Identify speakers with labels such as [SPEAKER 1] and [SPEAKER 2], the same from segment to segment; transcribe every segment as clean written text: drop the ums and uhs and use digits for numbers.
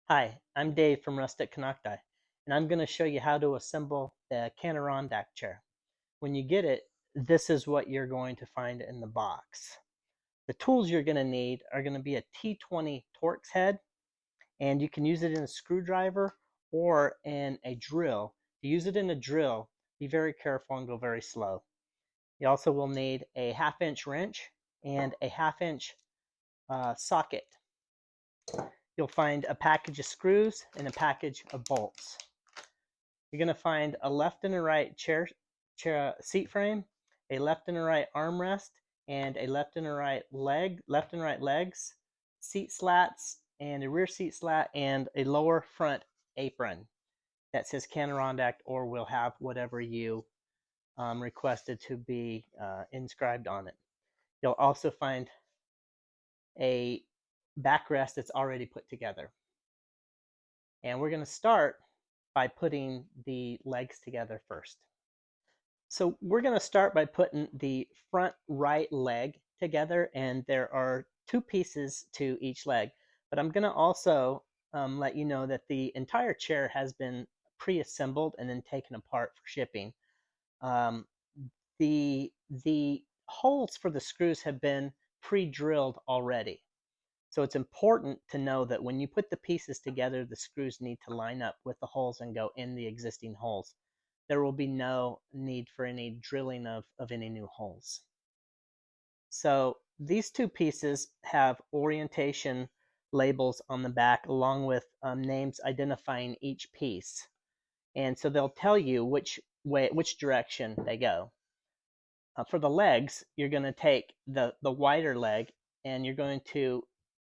[SPEAKER 1] Hi, I'm Dave from Rustic Canocti, and I'm going to show you how to assemble the Cannirondack chair. When you get it, this is what you're going to find in the box. The tools you're going to need are going to be a T20 Torx head, and you can use it in a screwdriver or in a drill. To use it in a drill, be very careful and go very slow. You also will need a 1/2 inch wrench and a 1/2 inch socket. You'll find a package of screws and a package of bolts. You're going to find a left and a right chair seat frame, a left and a right armrest, and a left and a right legs, seat slats, and a rear seat slat, and a lower front apron that says Cannirondack, or will have whatever you requested to be inscribed on it. You'll also find a backrest that's already put together. And we're going to start by putting the legs together first. So we're going to start by putting the front right leg together, and there are 2 pieces to each leg. But I'm going to also let you know that the entire chair has been pre-assembled and then taken apart for shipping. The holes for the screws have been pre-drilled already. So it's important to know that when you put the pieces together, the screws need to line up with the holes and go in the existing holes. There will be no need for any drilling of any new holes. So these 2 pieces have orientation labels on the back along with names identifying each piece. And so they'll tell you which direction they go. For the legs, you're going to take the wider leg and you're going to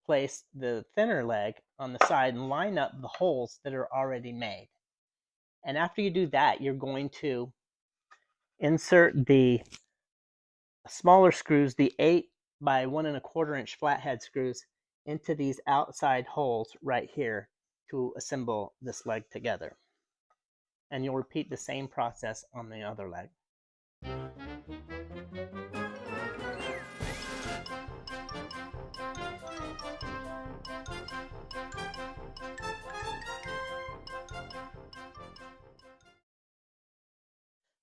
[SPEAKER 1] place the thinner leg on the side and line up the holes that are already made. And after you do that, you're going to insert the smaller screws, the 8 by 1 1/4 inch flathead screws, into these outside holes right here to assemble this leg together. And you'll repeat the same process on the other leg.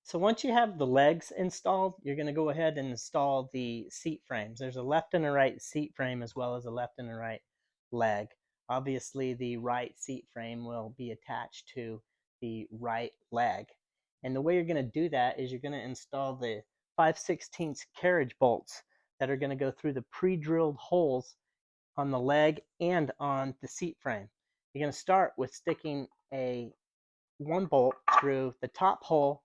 [SPEAKER 1] So once you have the legs installed, you're going to go ahead and install the seat frames. There's a left and a right seat frame as well as a left and a right leg. Obviously, the right seat frame will be attached to the right leg. And the way you're going to do that is you're going to install the 5/16 carriage bolts that are going to go through the pre-drilled holes on the leg and on the seat frame. You're going to start with sticking one bolt through the top hole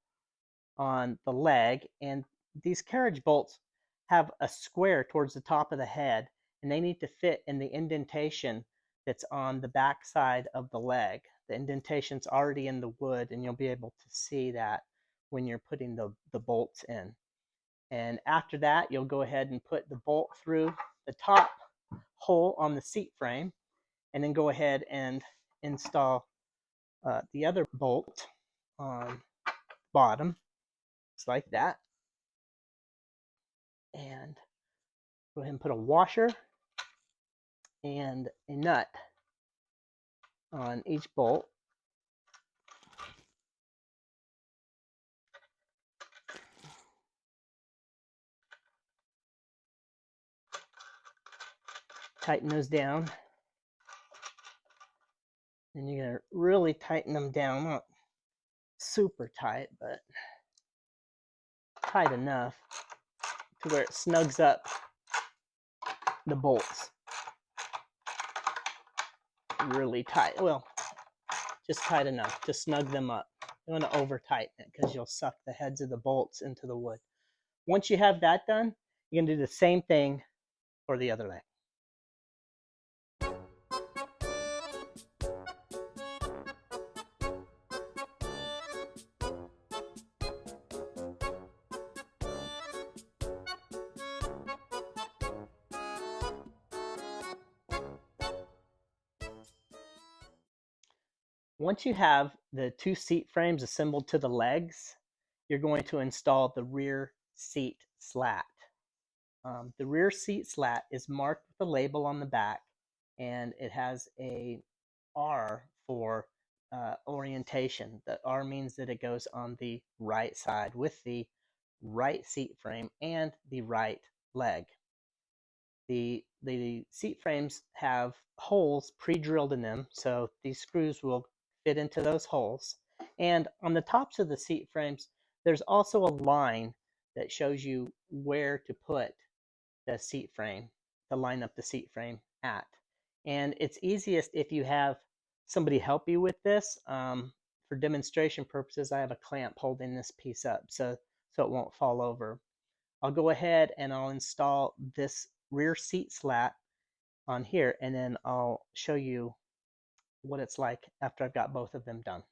[SPEAKER 1] on the leg, and these carriage bolts have a square towards the top of the head, and they need to fit in the indentation that's on the back side of the leg. The indentation's already in the wood, and you'll be able to see that when you're putting the bolts in. And after that, you'll go ahead and put the bolt through the top hole on the seat frame, and then go ahead and install the other bolt on the bottom, just like that. And go ahead and put a washer and a nut on each bolt. Tighten those down. And you're going to really tighten them down, not super tight, but tight enough to where it snugs up the bolts. Really tight. Well, just tight enough to snug them up. You want to over tighten it because you'll suck the heads of the bolts into the wood. Once you have that done, you're going to do the same thing for the other leg. Once you have the 2 seat frames assembled to the legs, you're going to install the rear seat slat. The rear seat slat is marked with a label on the back, and it has a R for orientation. The R means that it goes on the right side with the right seat frame and the right leg. The seat frames have holes pre-drilled in them, so these screws will fit into those holes. And on the tops of the seat frames, there's also a line that shows you where to put the seat frame, to line up the seat frame at. And it's easiest if you have somebody help you with this. For demonstration purposes, I have a clamp holding this piece up so it won't fall over. I'll go ahead and I'll install this rear seat slat on here, and then I'll show you what it's like after I've got both of them done.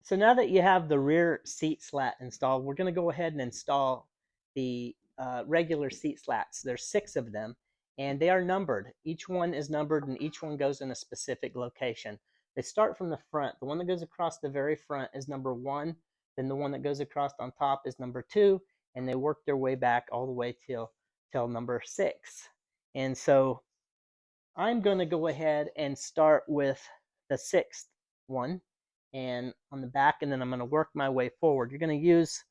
[SPEAKER 1] So now that you have the rear seat slat installed, we're going to go ahead and install the regular seat slats. There's 6 of them, and they are numbered. Each one is numbered, and each one goes in a specific location. They start from the front. The one that goes across the very front is number 1. Then the one that goes across on top is number 2, and they work their way back all the way till number 6. And so I'm going to go ahead and start with the 6th one and on the back, and then I'm going to work my way forward. You're going to use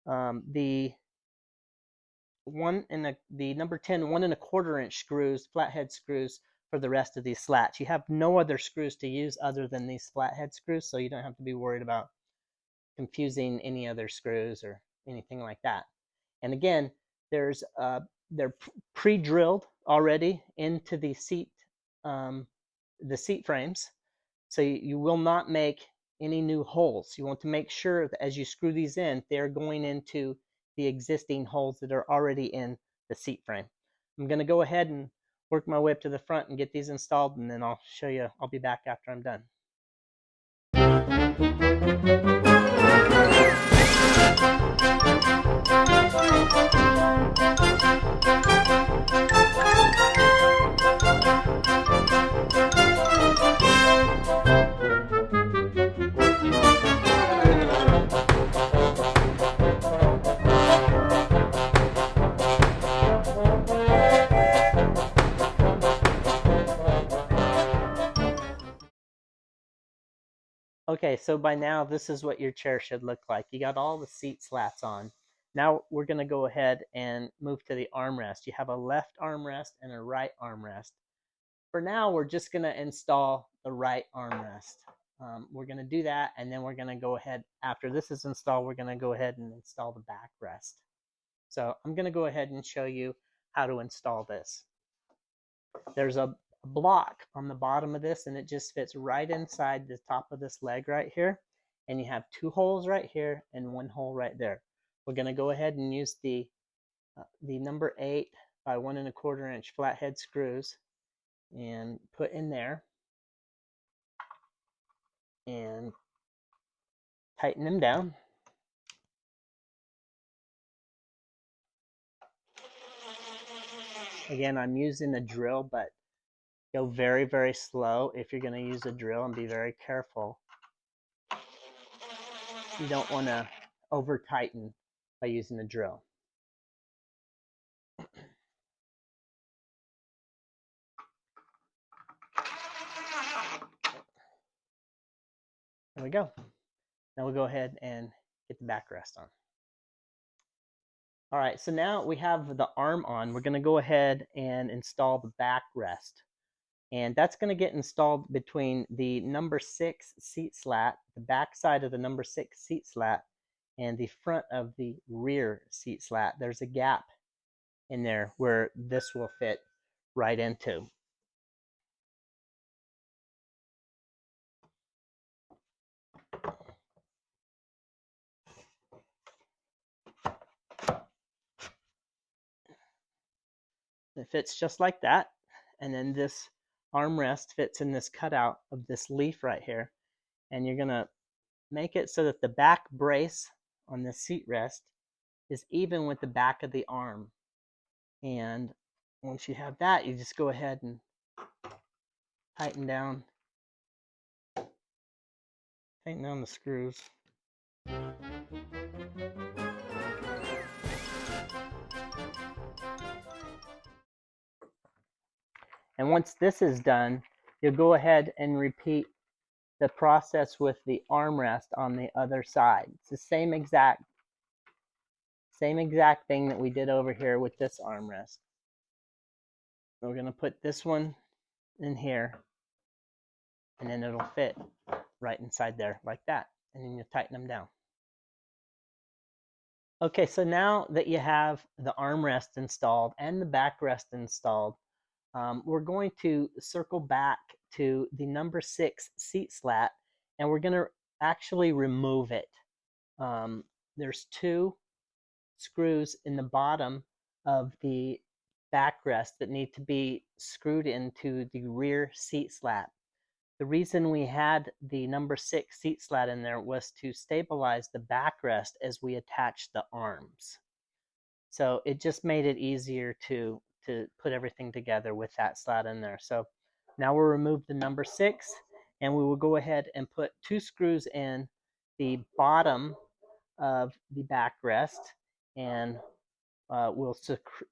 [SPEAKER 1] the number 10 1¼ inch screws, flathead screws, for the rest of these slats. You have no other screws to use other than these flathead screws, so you don't have to be worried about confusing any other screws or anything like that. And again, they're pre-drilled already into the seat frames, so you will not make any new holes. You want to make sure that as you screw these in, they're going into the existing holes that are already in the seat frame. I'm going to go ahead and work my way up to the front and get these installed, and then I'll show you. I'll be back after I'm done. Okay, so by now this is what your chair should look like. You got all the seat slats on. Now we're going to go ahead and move to the armrest. You have a left armrest and a right armrest. For now, we're just going to install the right armrest. We're going to do that, and then we're going to go ahead, after this is installed, we're going to go ahead and install the backrest. So I'm going to go ahead and show you how to install this. There's a block on the bottom of this, and it just fits right inside the top of this leg right here. And you have 2 holes right here and 1 hole right there. We're going to go ahead and use the number 8 by 1¼ inch flathead screws and put in there and tighten them down. Again, I'm using a drill, but go very, very slow if you're going to use a drill, and be very careful. You don't want to over tighten by using a drill. There we go. Now we'll go ahead and get the backrest on. All right, so now we have the arm on. We're going to go ahead and install the backrest. And that's going to get installed between the number 6 seat slat, the back side of the number 6 seat slat, and the front of the rear seat slat. There's a gap in there where this will fit right into. It fits just like that. And then this armrest fits in this cutout of this leaf right here. And you're going to make it so that the back brace on the seat rest is even with the back of the arm. And once you have that, you just go ahead and tighten down Tighten down the screws. And once this is done, you'll go ahead and repeat the process with the armrest on the other side. It's the same exact thing that we did over here with this armrest. We're going to put this one in here, and then it'll fit right inside there like that. And then you tighten them down. Okay, so now that you have the armrest installed and the backrest installed, we're going to circle back to the number 6 seat slat, and we're going to actually remove it. There's 2 screws in the bottom of the backrest that need to be screwed into the rear seat slat. The reason we had the number 6 seat slat in there was to stabilize the backrest as we attached the arms. So it just made it easier to put everything together with that slat in there. So now we'll remove the number 6, and we will go ahead and put 2 screws in the bottom of the backrest, and we'll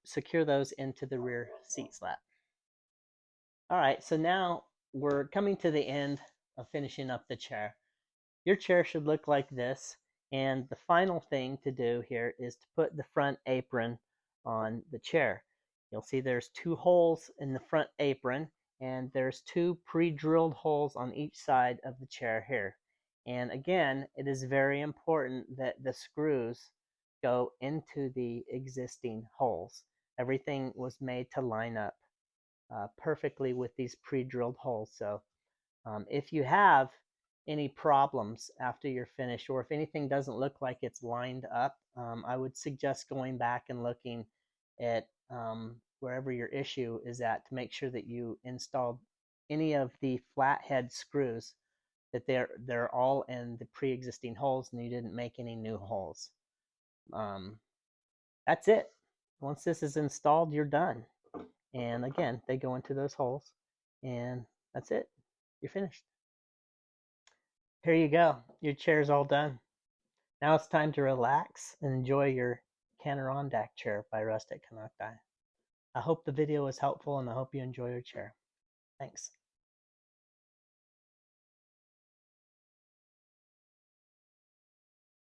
[SPEAKER 1] secure those into the rear seat slat. All right, so now we're coming to the end of finishing up the chair. Your chair should look like this, and the final thing to do here is to put the front apron on the chair. You'll see there's 2 holes in the front apron, and there's 2 pre-drilled holes on each side of the chair here. And again, it is very important that the screws go into the existing holes. Everything was made to line up perfectly with these pre-drilled holes. So if you have any problems after you're finished, or if anything doesn't look like it's lined up, I would suggest going back and looking at wherever your issue is at to make sure that you installed any of the flathead screws, that they're all in the pre-existing holes and you didn't make any new holes. That's it. Once this is installed, you're done. And again, they go into those holes, and that's it. You're finished. Here you go. Your chair's all done. Now it's time to relax and enjoy your Cannirondack Chair by Rustic Canocti. I hope the video was helpful, and I hope you enjoy your chair. Thanks.